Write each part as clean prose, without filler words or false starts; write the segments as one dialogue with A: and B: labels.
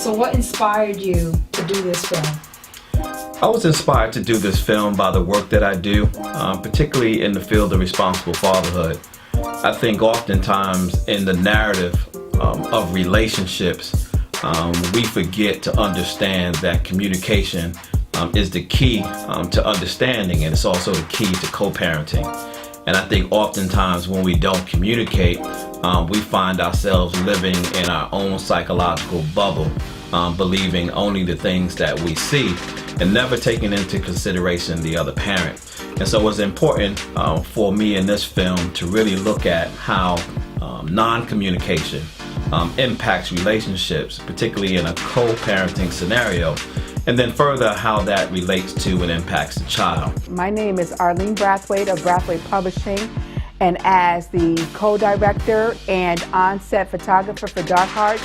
A: So what inspired you to do this film?
B: I was inspired to do this film by the work that I do, particularly in the field of responsible fatherhood. I think oftentimes in the narrative of relationships, we forget to understand that communication is the key to understanding, and it's also the key to co-parenting. And I think oftentimes when we don't communicate, we find ourselves living in our own psychological bubble, believing only the things that we see and never taking into consideration the other parent. And so it was important for me in this film to really look at how non-communication impacts relationships, particularly in a co-parenting scenario, and then further how that relates to and impacts the child.
C: My name is Arlene Brathwaite of Brathwaite Publishing, and as the co-director and on-set photographer for Dark Hearts,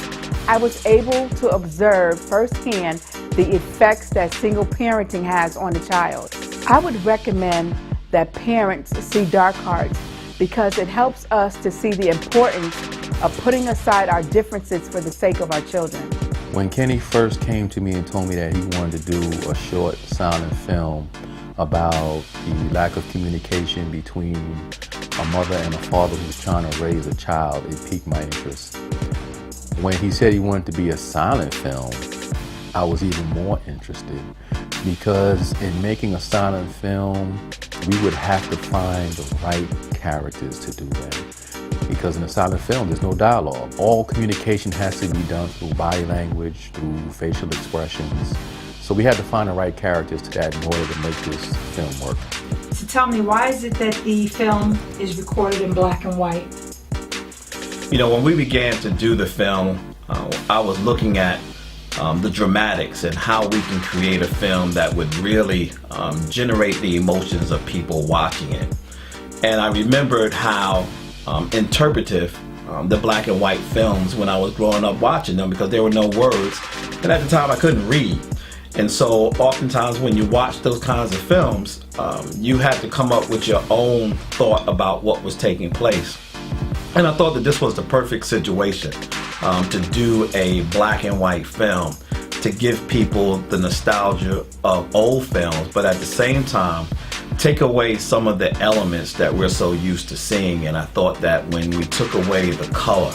C: I was able to observe firsthand the effects that single parenting has on the child. I would recommend that parents see Dark Hearts because it helps us to see the importance of putting aside our differences for the sake of our children.
D: When Kenny first came to me and told me that he wanted to do a short silent film about the lack of communication between a mother and a father who's trying to raise a child, it piqued my interest. When he said he wanted to be a silent film, I was even more interested, because in making a silent film, we would have to find the right characters to do that. Because in a silent film, there's no dialogue. All communication has to be done through body language, through facial expressions. So we had to find the right characters to that in order to make this film work.
A: So tell me, why is it that the film is recorded in black and white?
B: You know, when we began to do the film, I was looking at the dramatics and how we can create a film that would really generate the emotions of people watching it. And I remembered how interpretive the black and white films when I was growing up watching them, because there were no words, and at the time I couldn't read. And so oftentimes when you watch those kinds of films, you had to come up with your own thought about what was taking place. And I thought that this was the perfect situation to do a black and white film, to give people the nostalgia of old films, but at the same time take away some of the elements that we're so used to seeing. And I thought that when we took away the color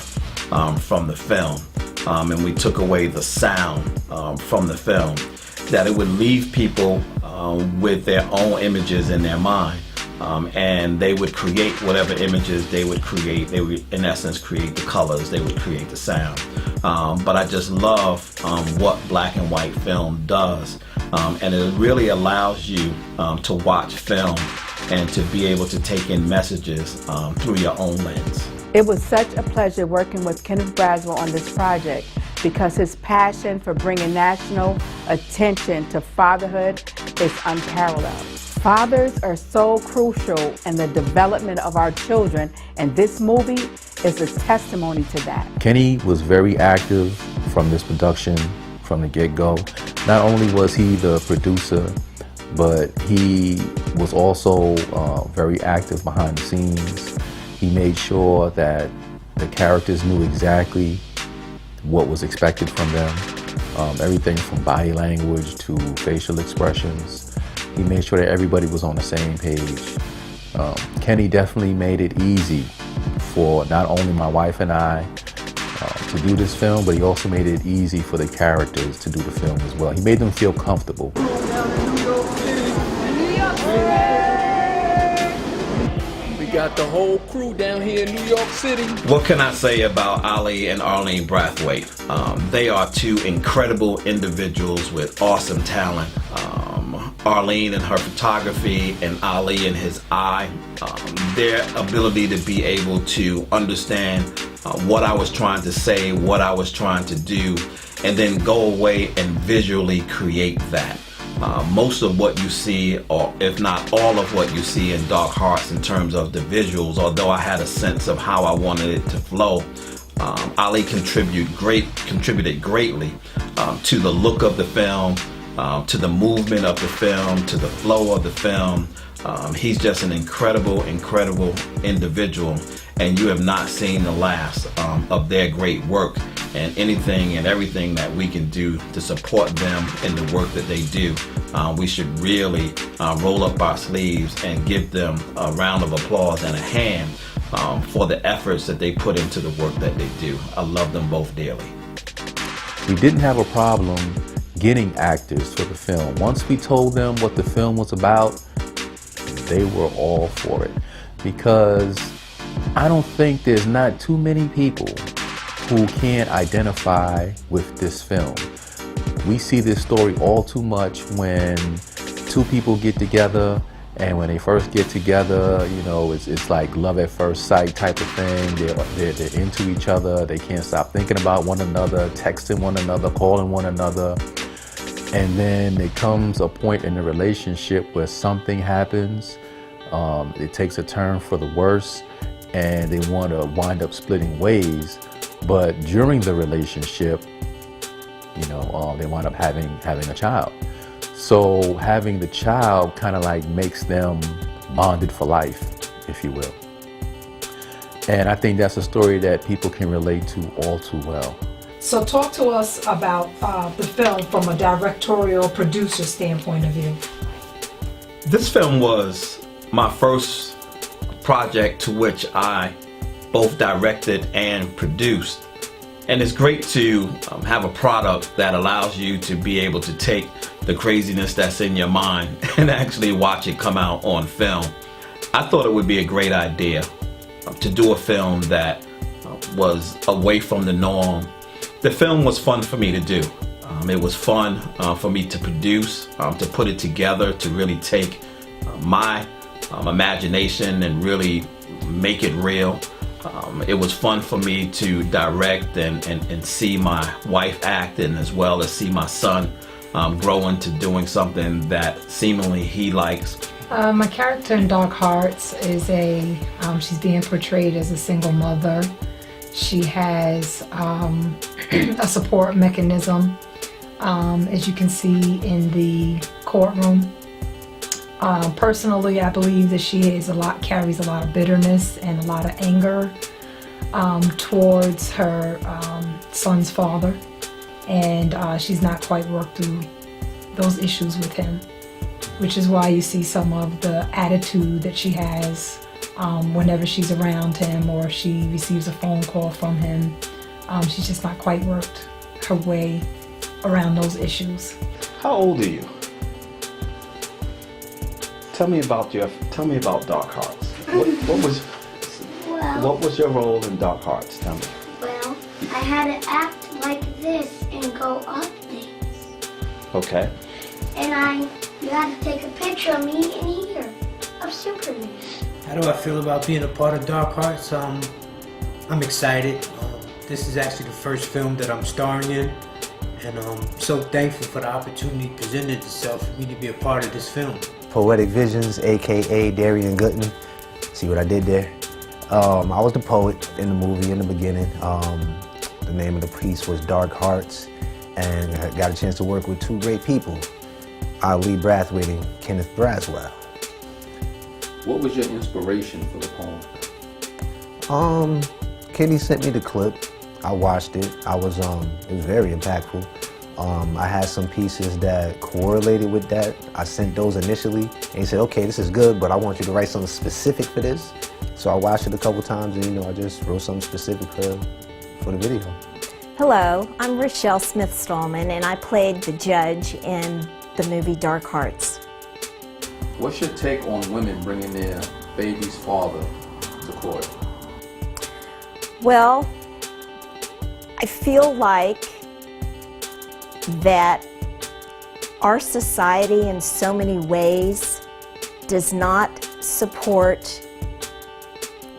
B: from the film, and we took away the sound from the film, that it would leave people with their own images in their mind, and they would create whatever images they would create. They would, in essence, create the colors, they would create the sound. But I just love what black and white film does. And it really allows you to watch film and to be able to take in messages through your own lens.
C: It was such a pleasure working with Kenneth Braswell on this project, because his passion for bringing national attention to fatherhood is unparalleled. Fathers are so crucial in the development of our children, and this movie is a testimony to that.
D: Kenny was very active from this production from the get-go. Not only was he the producer, but he was also very active behind the scenes. He made sure that the characters knew exactly what was expected from them, everything from body language to facial expressions. He made sure that everybody was on the same page. Kenny definitely made it easy for not only my wife and I to do this film, but he also made it easy for the characters to do the film as well. He made them feel comfortable.
E: We got the whole crew down here in New York City.
B: What can I say about Ali and Arlene Brathwaite? They are two incredible individuals with awesome talent. Arlene and her photography, and Ali and his eye, their ability to be able to understand what I was trying to say, what I was trying to do, and then go away and visually create that. Most of what you see, or if not all of what you see in Dark Hearts in terms of the visuals, although I had a sense of how I wanted it to flow, Ali contributed greatly to the look of the film, to the movement of the film, to the flow of the film. He's just an incredible individual, and you have not seen the last of their great work. and anything and everything that we can do to support them in the work that they do. We should really roll up our sleeves and give them a round of applause and a hand for the efforts that they put into the work that they do. I love them both dearly.
D: We didn't have a problem getting actors for the film. Once we told them what the film was about, they were all for it. Because I don't think there's not too many people who can't identify with this film. We see this story all too much when two people get together, and when they first get together, you know, it's like love at first sight type of thing. They're into each other. They can't stop thinking about one another, texting one another, calling one another. And then it comes a point in the relationship where something happens. It takes a turn for the worse, and they want to wind up splitting ways. But during the relationship, you know, they wind up having a child. So having the child kind of like makes them bonded for life, if you will. And I think that's a story that people can relate to all too well.
A: So talk to us about the film from a directorial producer standpoint of view.
B: This film was my first project to which I both directed and produced. And it's great to have a product that allows you to be able to take the craziness that's in your mind and actually watch it come out on film. I thought it would be a great idea to do a film that was away from the norm. The film was fun for me to do. It was fun for me to produce, to put it together, to really take my imagination and really make it real. It was fun for me to direct and see my wife act, and as well as see my son grow into doing something that seemingly he likes.
A: My character in Dark Hearts is she's being portrayed as a single mother. She has a support mechanism, as you can see in the courtroom. Personally, I believe that she carries a lot of bitterness and a lot of anger towards her son's father, and she's not quite worked through those issues with him, which is why you see some of the attitude that she has whenever she's around him or she receives a phone call from him. She's just not quite worked her way around those issues.
B: How old are you? Tell me about Dark Hearts. What was your role in Dark Hearts? Tell me.
F: Well, I had to act like this and go up things.
B: Okay.
F: And you had to take a picture of me in here, of Superman.
G: How do I feel about being a part of Dark Hearts? I'm excited. This is actually the first film that I'm starring in, and I'm so thankful for the opportunity presented itself for me to be a part of this film.
H: Poetic Visions, aka Darian Gooden. See what I did there? I was the poet in the movie in the beginning. The name of the piece was Dark Hearts, and I got a chance to work with two great people, Ali Brathwaite and Kenneth Braswell.
D: What was your inspiration for the poem?
H: Kenny sent me the clip. I watched it. It was very impactful. I had some pieces that correlated with that. I sent those initially, and he said, okay, this is good, but I want you to write something specific for this. So I watched it a couple times, and I just wrote something specific for the video.
I: Hello, I'm Rochelle Smith-Stallman, and I played the judge in the movie Dark Hearts.
D: What's your take on women bringing their baby's father to court?
I: Well, I feel like that our society in so many ways does not support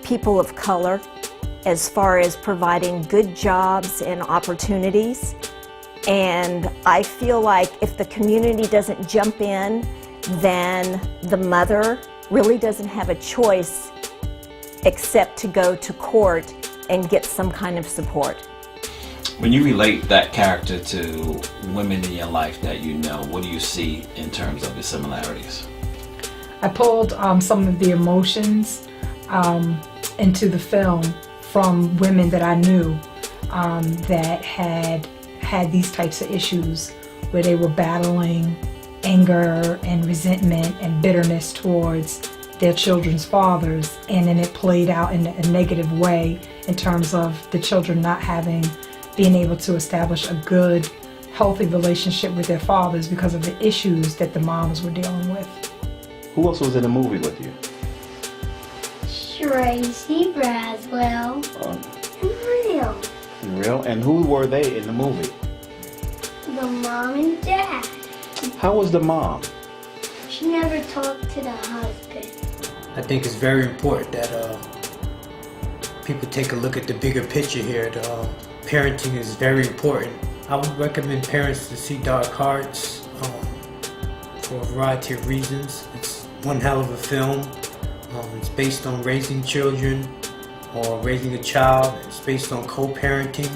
I: people of color as far as providing good jobs and opportunities. And I feel like if the community doesn't jump in, then the mother really doesn't have a choice except to go to court and get some kind of support.
B: When you relate that character to women in your life that you know, what do you see in terms of the similarities?
A: I pulled some of the emotions into the film from women that I knew. that had these types of issues where they were battling anger and resentment and bitterness towards their children's fathers, and then it played out in a negative way in terms of the children not being able to establish a good, healthy relationship with their fathers because of the issues that the moms were dealing with.
B: Who else was in the movie with you?
F: Tracy, Braswell, and Real.
B: Real? And who were they in the movie?
F: The mom and dad.
B: How was the mom?
F: She never talked to the husband.
G: I think it's very important that people take a look at the bigger picture here. Parenting is very important. I would recommend parents to see Dark Hearts for a variety of reasons. It's one hell of a film. It's based on raising children or raising a child. It's based on co-parenting.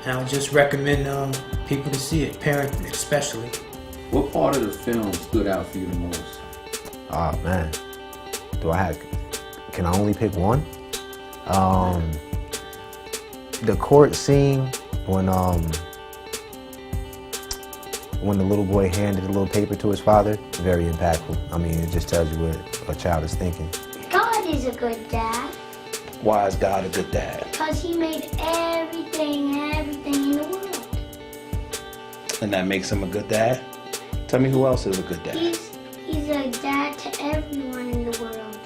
G: And I would just recommend people to see it, parents especially.
D: What part of the film stood out for you the most?
H: Oh man, can I only pick one? The court scene when the little boy handed a little paper to his father, very impactful. I mean, it just tells you what a child is thinking.
F: God is a good dad.
B: Why is God a good dad?
F: Because he made everything in the world.
B: And that makes him a good dad? Tell me who else is a good dad?
F: He's a dad to everyone in the world.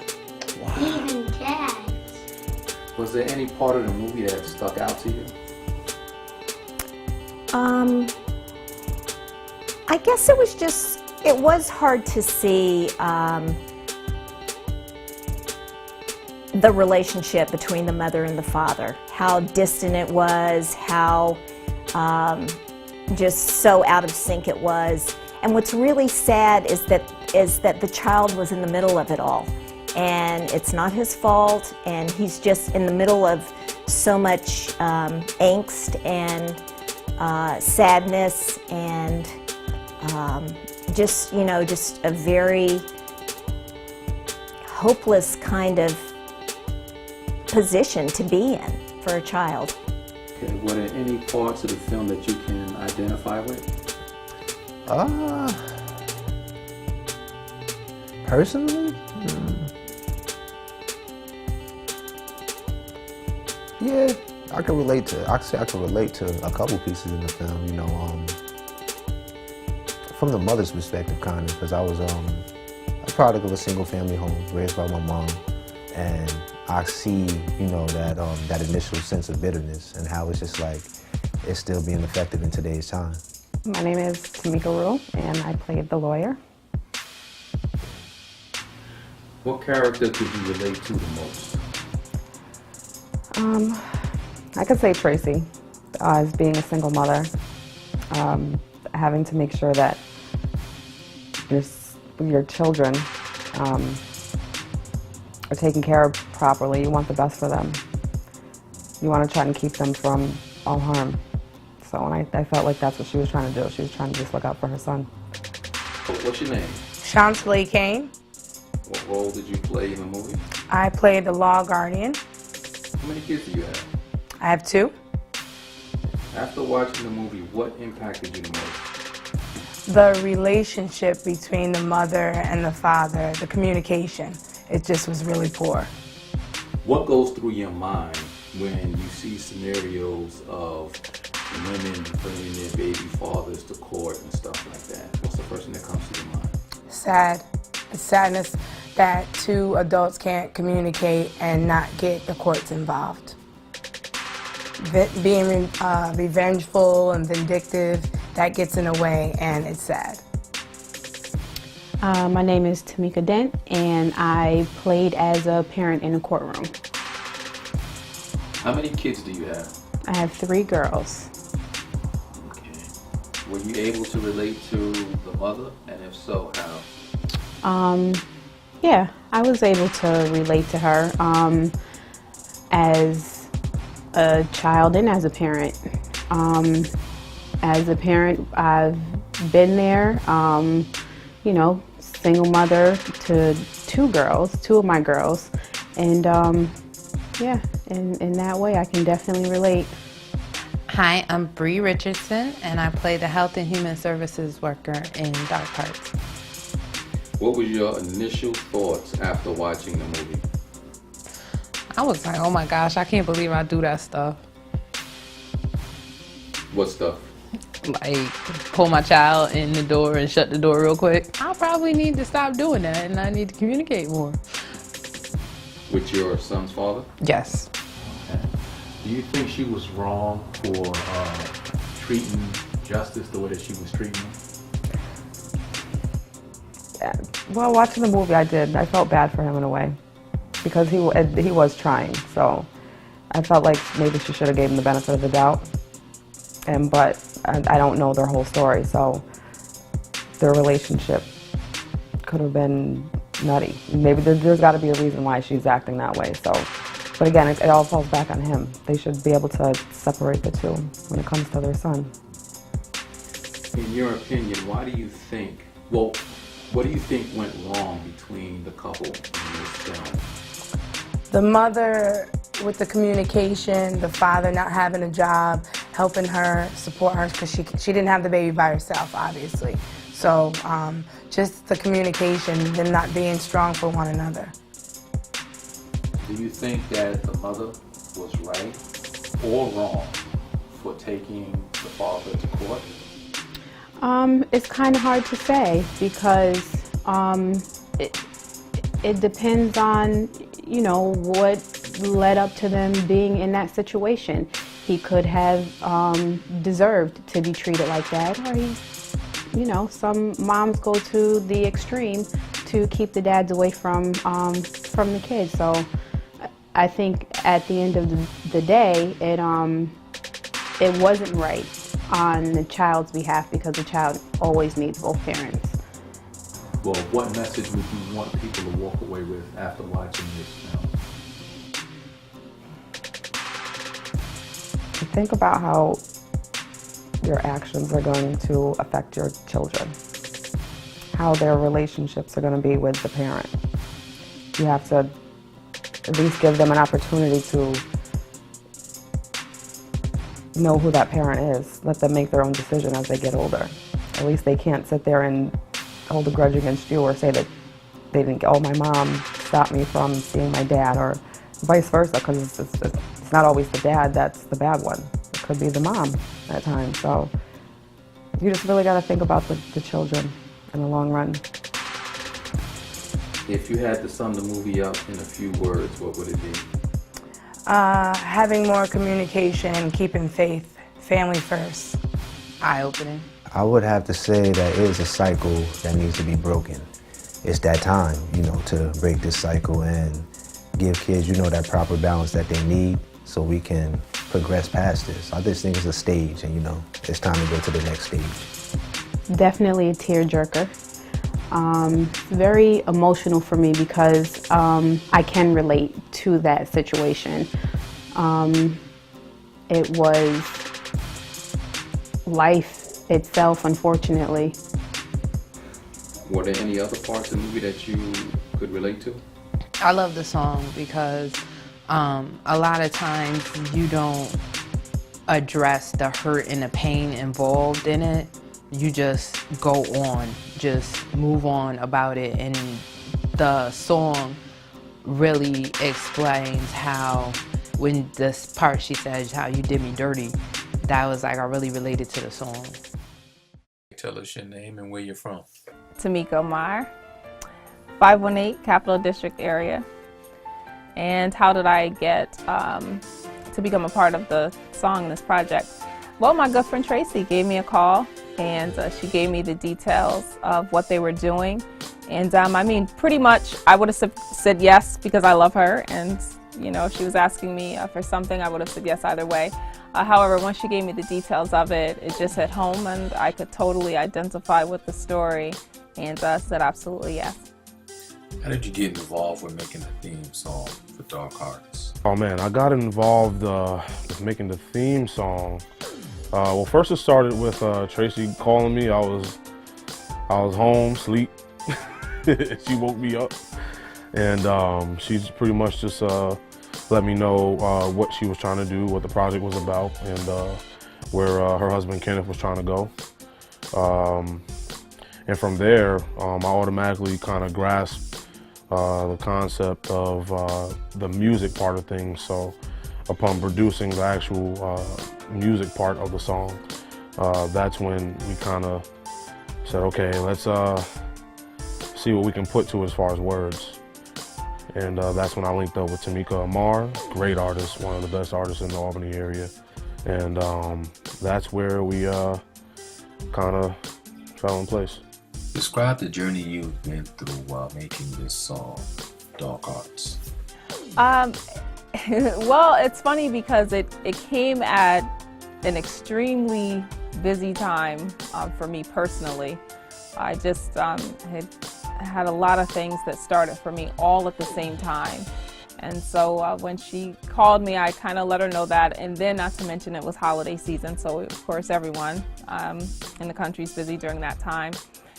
B: Wow.
F: Even dads.
D: Was there any part of the movie that stuck out to you?
I: I guess it was hard to see the relationship between the mother and the father, how distant it was, how just so out of sync it was. And what's really sad is that the child was in the middle of it all, and it's not his fault, and he's just in the middle of so much angst and sadness and just a very hopeless kind of position to be in for a child.
D: Okay, were there any parts of the film that you can identify with?
H: Personally? Yeah, I can relate to a couple pieces in the film, you know, from the mother's perspective, kind of, because I was a product of a single family home, raised by my mom, and I see, you know, that initial sense of bitterness and how it's just like, it's still being effective in today's time.
J: My name is Tamika Rule, and I played the lawyer.
D: What character could you relate to the most?
J: I could say Tracy, as being a single mother, having to make sure that your children are taken care of properly. You want the best for them. You want to try and keep them from all harm. So I felt like that's what she was trying to do. She was trying to just look out for her son.
D: What's your name?
K: Chansley Kane.
D: What role did you play in the movie?
K: I played the law guardian.
D: How many kids do you have?
K: I have 2.
D: After watching the movie, what impacted you the most?
K: The relationship between the mother and the father, the communication, it just was really poor.
D: What goes through your mind when you see scenarios of women bringing their baby fathers to court and stuff like that? What's the first thing that comes to your mind?
K: Sad. The sadness that 2 adults can't communicate and not get the courts involved. Being revengeful and vindictive, that gets in the way, and it's sad.
L: My name is Tamika Dent, and I played as a parent in a courtroom.
D: How many kids do you have?
L: I have 3 girls.
D: Okay. Were you able to relate to the mother, and if so, how?
L: Yeah, I was able to relate to her as a child and as a parent. As a parent, I've been there, you know, single mother to 2 girls, 2 of my girls, and yeah, in that way I can definitely relate.
M: Hi, I'm Bree Richardson, and I play the Health and Human Services worker in Dark Hearts.
D: What was your initial thoughts after watching the movie?
M: I was like, oh my gosh, I can't believe I do that stuff.
D: What stuff?
M: Like, pull my child in the door and shut the door real quick. I probably need to stop doing that, and I need to communicate more.
D: With your son's father?
M: Yes.
N: Okay. Do you think she was wrong for treating Justice the way that she was treating him?
J: Yeah. Well, watching the movie, I did. I felt bad for him in a way because he was trying. So I felt like maybe she should have gave him the benefit of the doubt. But I don't know their whole story, so their relationship could have been nutty. Maybe there's got to be a reason why she's acting that way. So, but again, it all falls back on him. They should be able to separate the two when it comes to their son.
D: In your opinion, why do you think, well, what do you think went wrong between the couple in this film?
K: The mother with the communication, the father not having a job, helping her, support her, because she didn't have the baby by herself, obviously. So just the communication, them not being strong for one another.
N: Do you think that the mother was right or wrong for taking the father to court?
L: It's kind of hard to say because it depends on, you know, what led up to them being in that situation. He could have deserved to be treated like that, or he, you know, some moms go to the extreme to keep the dads away from the kids. So I think at the end of the day, it wasn't right on the child's behalf because the child always needs both parents.
N: Well, what message would you want people to walk away with after watching this film?
J: Think about how your actions are going to affect your children, how their relationships are going to be with the parent. You have to at least give them an opportunity to know who that parent is. Let them make their own decision as they get older. At least they can't sit there and hold a grudge against you or say that they didn't, oh, my mom stopped me from seeing my dad, or vice versa, because it's not always the dad that's the bad one. It could be the mom at times. So you just really got to think about the children in the long run.
D: If you had to sum the movie up in a few words, what would it be?
K: Having more communication and keeping faith, family first.
M: Eye-opening.
H: I would have to say that it is a cycle that needs to be broken. It's that time, you know, to break this cycle and give kids, you know, that proper balance that they need so we can progress past this. I just think it's a stage and, you know, it's time to go to the next stage.
L: Definitely a tearjerker. Very emotional for me because I can relate to that situation. It was life itself, unfortunately.
D: Were there any other parts of the movie that you could relate to?
M: I love the song because a lot of times you don't address the hurt and the pain involved in it. You just go on, just move on about it, and the song really explains how, when this part she says, how you did me dirty, that was like, I really related to the song.
N: Tell us your name and where you're from.
O: Tamika Meyer, 518 Capital District area. And how did I get to become a part of the song, this project? Well, my good friend Tracy gave me a call, and she gave me the details of what they were doing. And I mean, pretty much I would have said yes because I love her, and you know, if she was asking me for something, I would have said yes either way. However, once she gave me the details of it, it just hit home, and I could totally identify with the story, and said absolutely yes.
N: How did you get involved with making the theme song for Dark Hearts?
P: Oh man, I got involved with making the theme song. Well, first it started with Tracy calling me. I was home, sleep. She woke me up, and she's pretty much just let me know what she was trying to do, what the project was about, and where her husband Kenneth was trying to go. And from there, I automatically kind of grasped the concept of the music part of things. So upon producing the actual music part of the song, that's when we kind of said, okay, let's see what we can put to it as far as words. And that's when I linked up with Tamika Amar, great artist, one of the best artists in the Albany area. And that's where we kind of fell in place.
Q: Describe the journey you've been through while making this song, Dark Hearts.
O: Well, it's funny because it came at an extremely busy time for me personally. I just had a lot of things that started for me all at the same time. And so when she called me, I kind of let her know that. And then, not to mention, it was holiday season. So, of course, everyone in the country is busy during that time.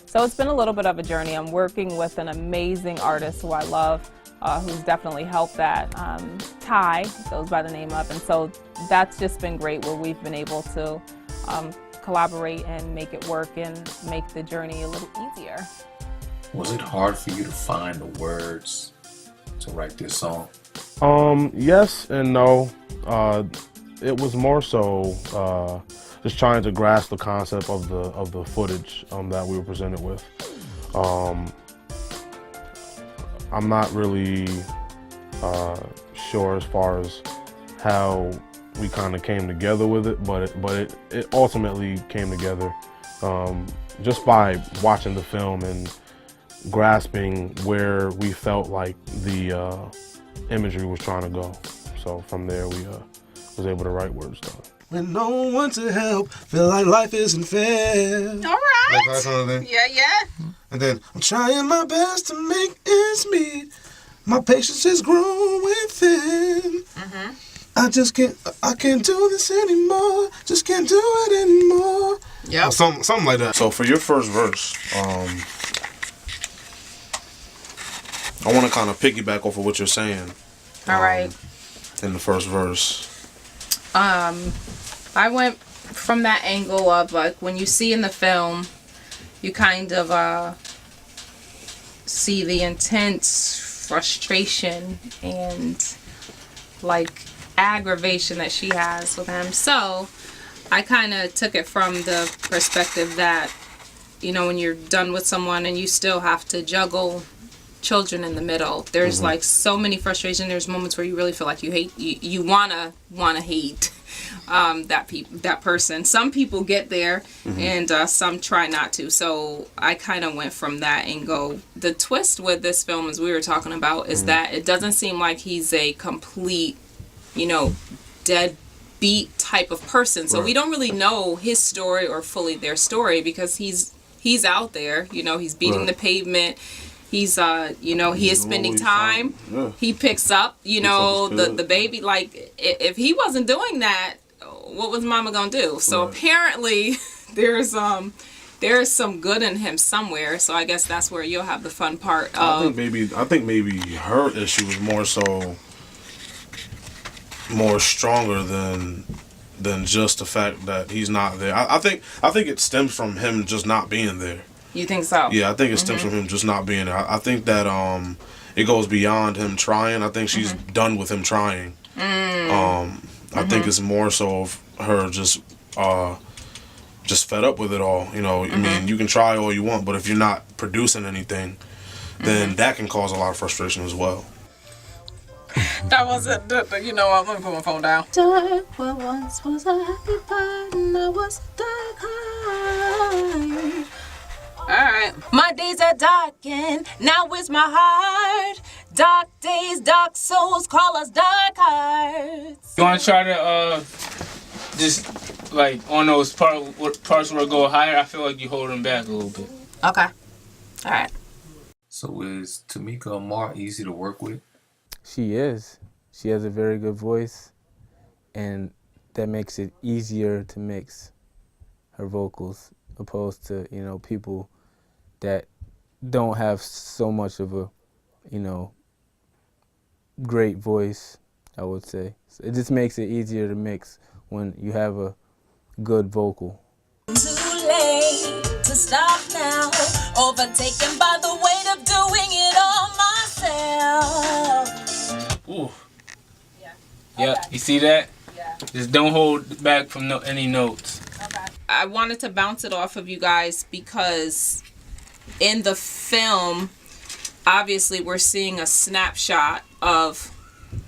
O: So it's been a little bit of a journey. I'm working with an amazing artist who I love, who's definitely helped that. Ty goes by the name of. And so that's just been great, where we've been able to collaborate and make it work and make the journey a little easier.
Q: Was it hard for you to find the words to write this song?
P: Yes and no. It was more so just trying to grasp the concept of the footage that we were presented with. I'm not really sure as far as how we kind of came together with it, but it ultimately came together just by watching the film and grasping where we felt like the imagery was trying to go. So from there, we was able to write words down.
R: When no one to help, feel like life isn't fair.
S: All right.
R: That kind of thing.
S: Yeah.
R: And then I'm trying my best to make ends meet. My patience has grown within. I can't do this anymore. Just can't do it anymore.
S: Yeah.
R: Something like that.
P: So for your first verse, I want to kind of piggyback off of what you're saying.
K: All right.
P: In the first verse.
K: I went from that angle of, like, when you see in the film, you kind of see the intense frustration and, like, aggravation that she has with him. So I kind of took it from the perspective that, you know, when you're done with someone and you still have to juggle children in the middle, there's like so many frustration. There's moments where you really feel like you wanna hate that person. Some people get there, and some try not to. So I kind of went from that angle. The twist with this film, as we were talking about, is that it doesn't seem like he's a complete, deadbeat type of person. So we don't really know his story or fully their story, because he's out there. He's beating the pavement. He's, he is spending time. Yeah. He picks up, the baby. Like, if he wasn't doing that, what was mama gonna do? So apparently there's some good in him somewhere. So I guess that's where you'll have the fun part of.
P: I think maybe her issue is more stronger than just the fact that he's not there. I think it stems from him just not being there.
K: You think so?
P: Yeah, I think it stems from him just not being there. I think that it goes beyond him trying. I think she's done with him trying. I think it's more so of her just fed up with it all. I mean, you can try all you want, but if you're not producing anything, then that can cause a lot of frustration as well.
K: That was it. Let me put my phone down.
S: Dark, what once was a happy part, and now was a dark heart.
K: Alright.
S: My days are darkened, now is my heart. Dark days, dark souls, call us dark hearts.
E: You want to try to just like on those parts where it go higher? I feel like you hold them back a little bit.
K: Okay. Alright.
Q: So is Tamika Amar easy to work with?
T: She is. She has a very good voice, and that makes it easier to mix her vocals, opposed to, people that don't have so much of a, great voice. I would say. So it just makes it easier to mix when you have a good vocal.
S: Too late to stop now, overtaken by the weight of doing it all myself.
E: Ooh. Yeah. You see that? Yeah. Just don't hold back from any notes.
S: I wanted to bounce it off of you guys because in the film, obviously we're seeing a snapshot of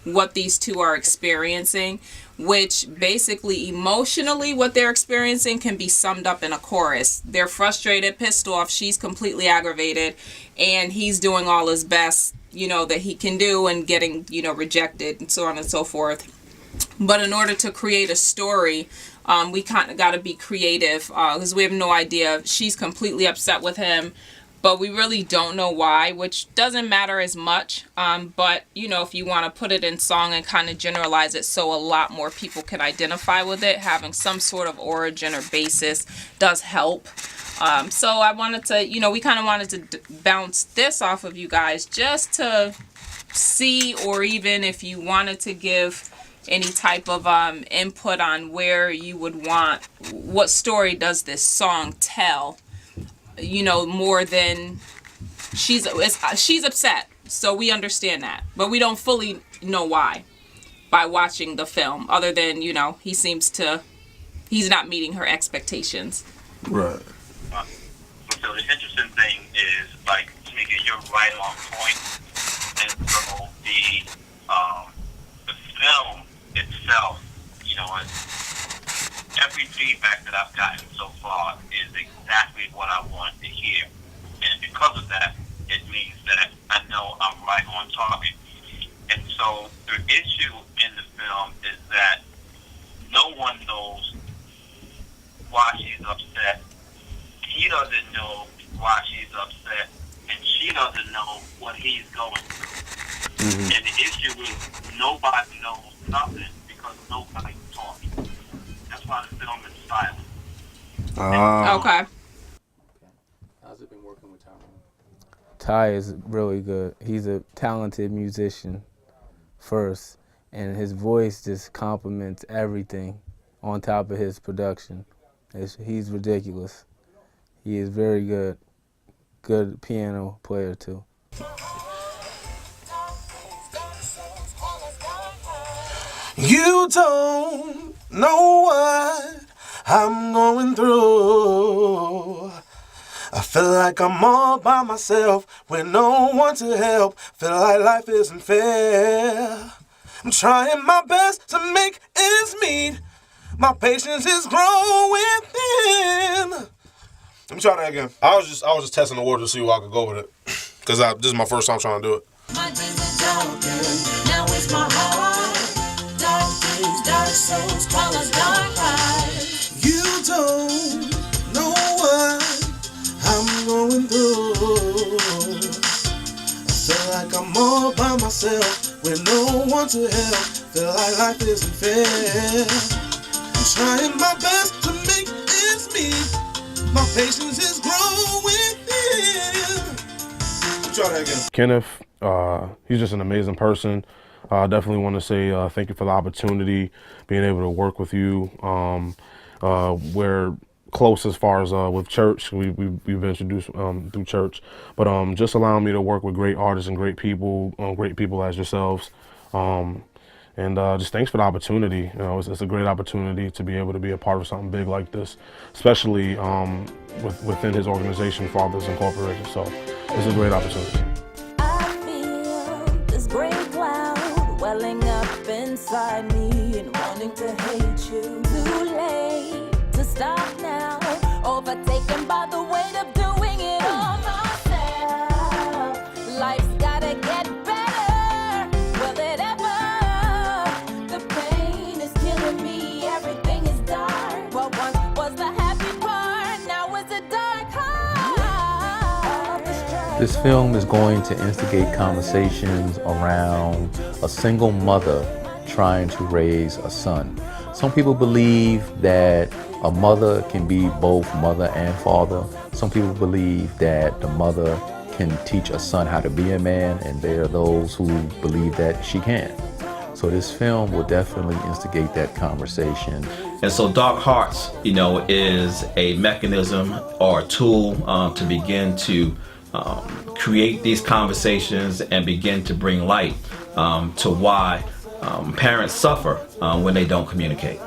S: what these two are experiencing, which basically emotionally what they're experiencing can be summed up in a chorus. They're frustrated, pissed off, she's completely aggravated, and he's doing all his best, you know, that he can do and getting, you know, rejected and so on and so forth. But in order to create a story, we kind of got to be creative because we have no idea. She's completely upset with him, but we really don't know why, which doesn't matter as much. But, you know, if you want to put it in song and kind of generalize it so a lot more people can identify with it, having some sort of origin or basis does help. So I wanted to, you know, we kind of wanted to bounce this off of you guys just to see, or even if you wanted to give any type of input on where you would want, what story does this song tell, you know, more than she's upset, so we understand that, but we don't fully know why by watching the film, other than, you know, he's not meeting her expectations.
R: Right.
U: So the interesting thing is, like, Tamika, you're right on point, and so the film itself, you know, every feedback that I've gotten so far is exactly what I wanted to hear. And because of that, it means that I know I'm right on target. And so the issue in the film is that no one knows why she's upset. He doesn't know why she's upset. And she doesn't know what he's going through. Mm-hmm. And the issue is nobody knows nothing because nobody's talking. That's why the film is silent.
S: Okay.
N: How's it been working with Ty?
T: Ty is really good. He's a talented musician first, and his voice just complements everything on top of his production. He's ridiculous. He is very good. Good piano player too.
R: You don't know what I'm going through. I feel like I'm all by myself with no one to help. Feel like life isn't fair. I'm trying my best to make ends meet. My patience is growing thin. Let me try that again. I was just testing the water to see where I could go with it, because this is my first time trying to do it.
S: My days are darker, now is my heart. Dark days, dark souls, call us dark eyes.
R: You don't know what I'm going through. I feel like I'm all by myself with no one to help. Feel like life isn't fair. I'm trying my best to make ends meet. My patience is growing thin. Try that again.
P: Kenneth, he's just an amazing person. I definitely want to say thank you for the opportunity, being able to work with you. We're close as far as with church. We've been introduced through church, but just allowing me to work with great artists and great people as yourselves. And just thanks for the opportunity. You know, it's a great opportunity to be able to be a part of something big like this, especially within his organization, Fathers Incorporated. So it's a great opportunity.
S: I feel this gray cloud welling up inside me and wanting to hate you. Too late to stop now, overtaken by the weight of doing it all myself. Life's gotta get better, will it ever? The pain is killing me, everything is dark. What once was the happy part, now is a dark heart.
D: This film is going to instigate conversations around a single mother trying to raise a son. Some people believe that a mother can be both mother and father. Some people believe that the mother can teach a son how to be a man, and there are those who believe that she can. So So this film will definitely instigate that conversation.
B: And so Dark Hearts, is a mechanism or a tool to begin to create these conversations and begin to bring light to why parents suffer when they don't communicate.